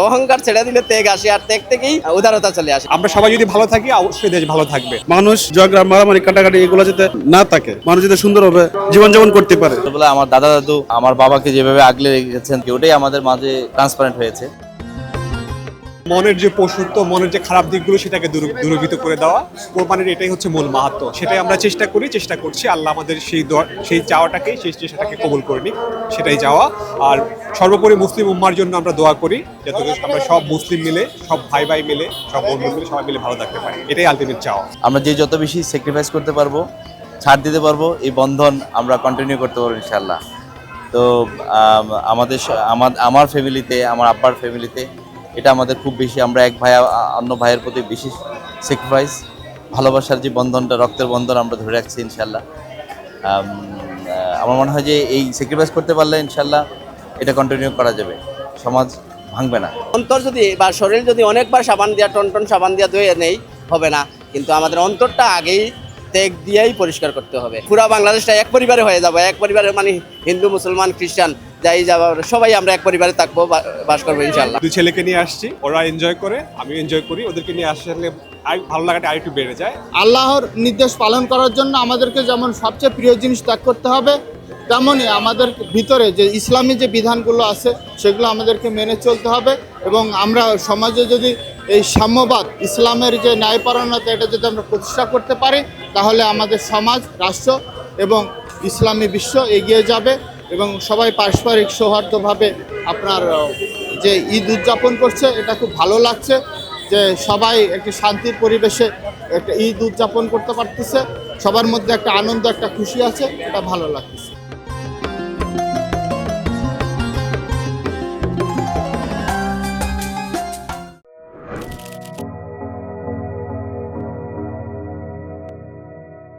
অহংকার ছেড়ে দিলে ত্যাগ আসে, আর ত্যাগ থেকেই উদারতা চলে আসে। আমরা সবাই যদি ভালো থাকি অবশ্যই দেশ ভালো থাকবে। মানুষ ঝগড়া মারামারি কাটাকাটি এগুলো যাতে না থাকে, মানুষ যাতে সুন্দরভাবে জীবনযাপন করতে পারে। ছোটবেলায় আমার দাদা দাদু আমার বাবাকে যেভাবে আগলে রেখেছেন ওটাই আমাদের মাঝে ট্রান্সপারেন্ট হয়েছে। মনের যে পশুত্ব, মনের যে খারাপ দিকগুলো সেটাকে দূরীভূত করে দেওয়া, কোরবানির এটাই হচ্ছে মূল মাহাত্ম্য। সেটাই আমরা চেষ্টা করছি। আল্লাহ আমাদের সেই চাওয়াটাকে, সেই চেষ্টাটাকে কবুল করে নিক, সেটাই চাওয়া। আর সর্বোপরি মুসলিম উম্মার জন্য আমরা দোয়া করি যাতে আমরা সব মুসলিম মিলে, সব ভাই ভাই মিলে, সব বন্ধু মিলে, সবাই মিলে ভালো থাকতে পারি। এটাই আলটিমেট চাওয়া। আমরা যে যত বেশি স্যাক্রিফাইস করতে পারবো, ছাড় দিতে পারবো, এই বন্ধন আমরা কন্টিনিউ করতে পারবো ইনশাল্লাহ। তো আমার ফ্যামিলিতে, আমার আব্বার ফ্যামিলিতে এটা আমাদের খুব বেশি, আমরা এক ভাই অন্য ভাইয়ের প্রতি বেশি স্যাক্রিফাইস, ভালোবাসার যে বন্ধনটা, রক্তের বন্ধন আমরা ধরে রাখছি ইনশাল্লাহ। আমার মনে হয় যে এই স্যাক্রিফাইস করতে পারলে ইনশাল্লাহ এটা কন্টিনিউ করা যাবে, সমাজ ভাঙবে না। অন্তর যদি বা শরীর যদি অনেকবার সাবান দিয়া টন সাবান দিয়া ধুয়ে নেই হবে না, কিন্তু আমাদের অন্তরটা আগেই ত্যাগ দিয়েই পরিষ্কার করতে হবে। পুরা বাংলাদেশটা এক পরিবারে হয়ে যাবো, এক পরিবারে মানে হিন্দু মুসলমান খ্রিস্টান যাই যাবো, সবাই আমরা এক পরিবারে থাকবো, বাস করবো ইনশাল্লাহ। দুই ছেলেকে নিয়ে আসছি, ওরা এনজয় করে, আমি এনজয় করি। ওদেরকে নিয়ে আসলে আর ভালো লাগাটা আরেকটু বেড়ে যায়। আল্লাহর নির্দেশ পালন করার জন্য আমাদেরকে যেমন সবচেয়ে প্রিয় জিনিস ত্যাগ করতে হবে, তেমনই আমাদের ভিতরে যে ইসলামী যে বিধানগুলো আছে সেগুলো আমাদেরকে মেনে চলতে হবে। এবং আমরা সমাজে যদি এই সাম্যবাদ, ইসলামের যে ন্যায়পরায়ণতা, এটা যদি আমরা প্রতিষ্ঠা করতে পারি, তাহলে আমাদের সমাজ, রাষ্ট্র এবং ইসলামী বিশ্ব এগিয়ে যাবে এবং সবাই পারস্পরিক সৌহার্দ্যভাবে আপনার যে ঈদ উদযাপন করছে, এটা খুব ভালো লাগছে যে সবাই একটি শান্তির পরিবেশে একটা ঈদ উদযাপন করতে পারতেছে। সবার মধ্যে একটা আনন্দ, একটা খুশি আছে, এটা ভালো লাগতেছে।